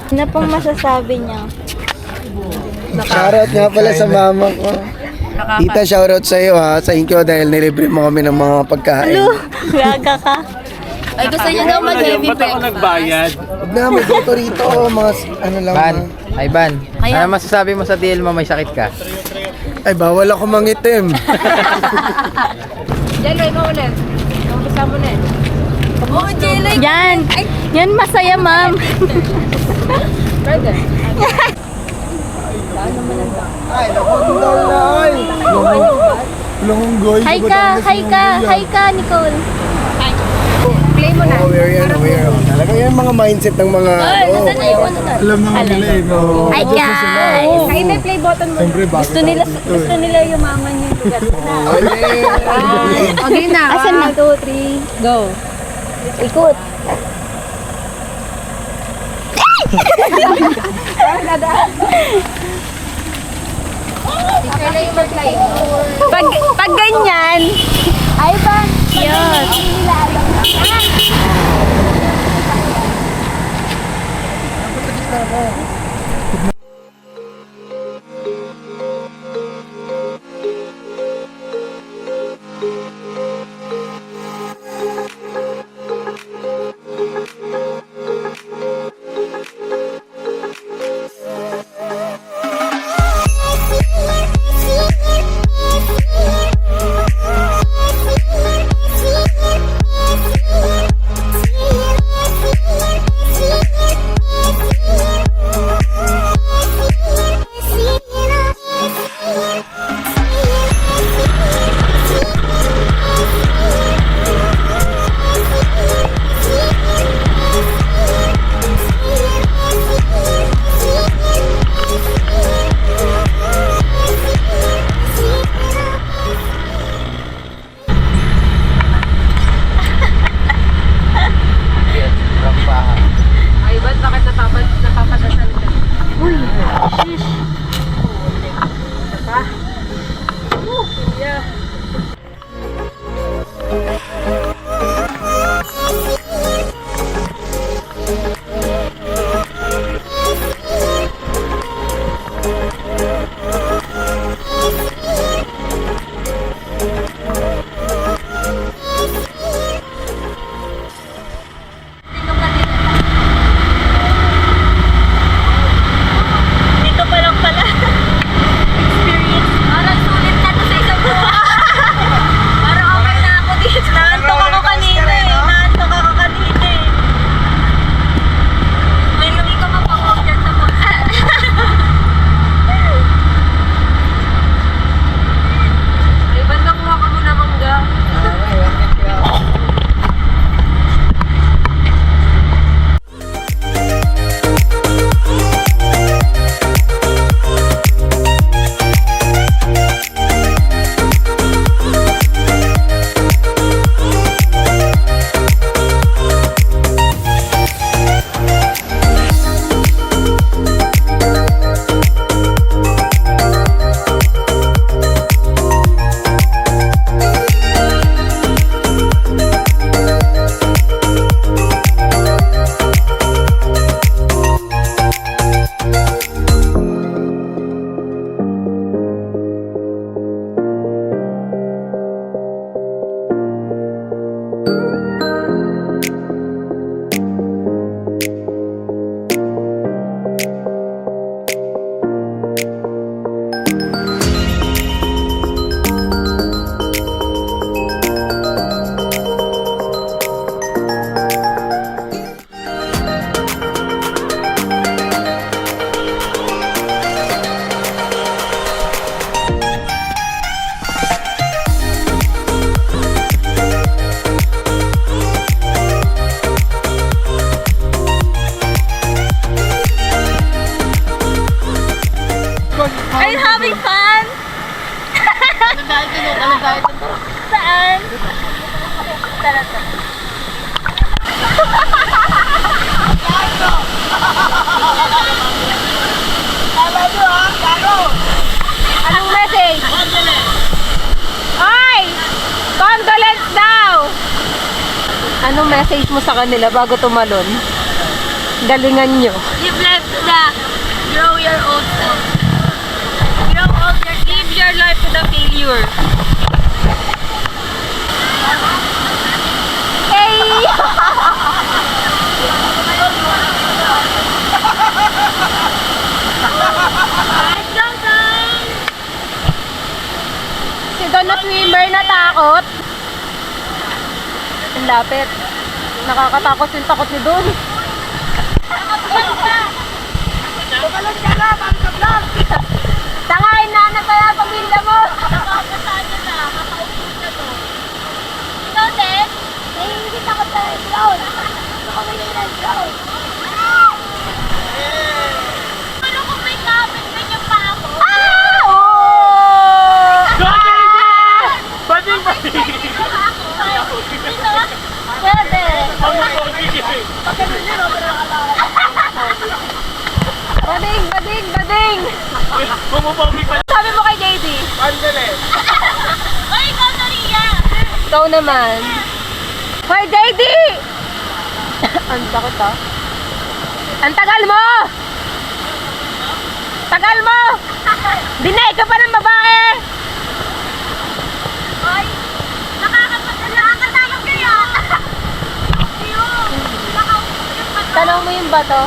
Ano pong masasabi niya? Shoutout nga pala sa mama ko. Tita, shoutout sa iyo ha. Sa inyo dahil nilibre mo kami ng mga pagkain. Gaga ka. Ay, gusto niyo daw mag-heavy Ba't ako nagbayad? Huwag na, may goto rito. Mga ano lang. Ban, ay Ban, Ayan. ano masasabi mo sa DL mo may sakit ka? Ay, bawal ako mangitim. Jello, ikaw ulit. Umpisa mo na. Oo, Jello. Yan. Yan masaya, ma'am. Pwede. Ay, nakundal na ay. Lunggoy. Hi ka, Nicole. Play mo na. Aware. Talaga yan mga mindset ng mga ano. Nasaan na yung ano na? Alam naman nila eh. No? Hi guys. Ay, may play button mo. Siyempre, bago Gusto nila yumaman yung lugar na. Okay na. Asan na? 2, 3, go. Ikot. Ikaw na yung mag-play. Pag ganyan, ay ba? Yun. Anong message mo sa kanila bago tumalon? Galingan nyo. Live life to the grow your own self. Live your life to the failure. Hey! Let's go, Tom! Si Don na swimmer natakot. Ang lapit. Nakakatakot yung takot ni Don. Tangay na na kaya pamilya mo! Nakakasaan na na, makaubos na to. Ikaw din? Nahihigit ako sa drone. Ako may drone. Ano kung may kapit ganyan pa ako? Ah! Oh! Bading! Pwede. Bading, bading, bading! Bumubagi pa. Sabi mo kay JD. Andale. Ay, ikaw na Ria. Ikaw naman. Hoy, JD! Ang takot ah. Ang tagal mo! Tagal mo! Dinay ka pa ng babae! Ay, nakakatakot kayo. Ayun. Tanong mo yung bato.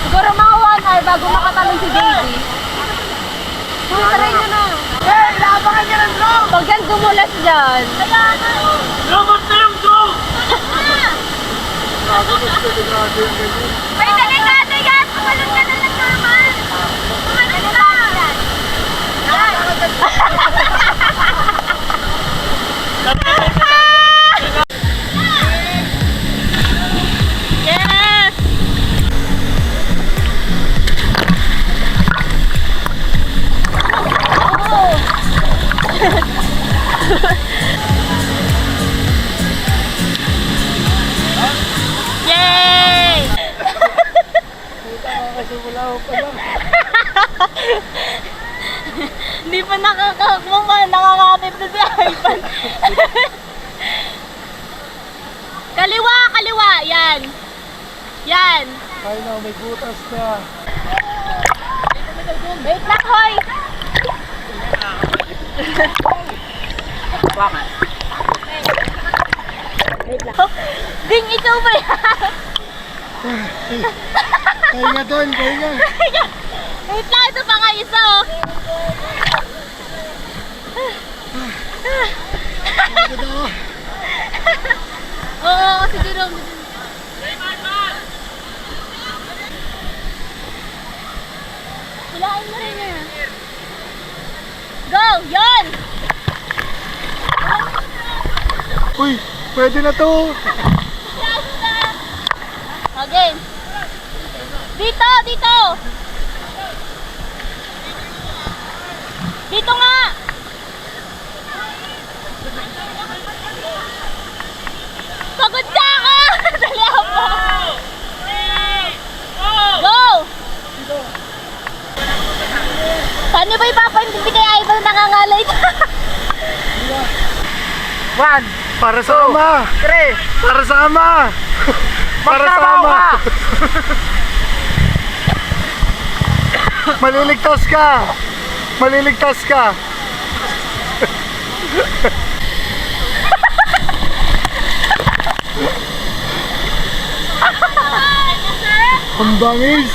Siguro mga 1 hour bago makatalon si JD. Try nyo na. Hey! Labangan niya ng drone! Pag yan dumulas dyan. Kaya na. Lumot na yung drone! Ay, delikado yan. Tumalon ka na lang naman. Tumalon ka. Yes! Yay! Hindi pa nakakakmang nakakatip na si Ivan. Kaliwa, kaliwa. Yan. Yan. Ay na, may butas na. Wait lang, hoy. Wait lang. Ding, ikaw ba yan? Kaya nga doon, kaya nga. Wait lang, ito pa nga isa, oh. Oo, kasi Jerome. Hilain mo rin yan. Go! Yon! Uy, pwede na to. Again. Dito, dito. Dito nga. Pagod na ako. Dali ako. Go. Paano ba ipapaintindi kay Ivan nangangalay ka? 1. Para sa ama. 3. Para sa ama. Para sa ama. Maliligtas ka. Maliligtas ka. Ang bangis.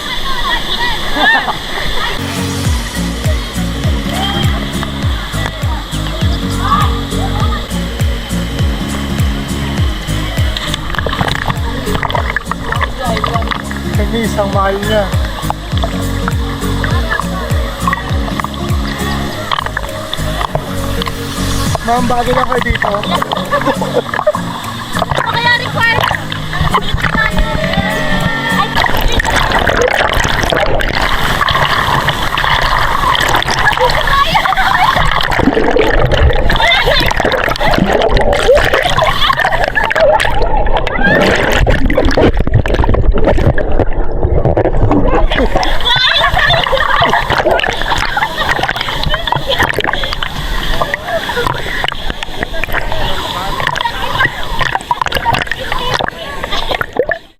Kami isang mahal niya. Ma'am, bagay lang kayo dito.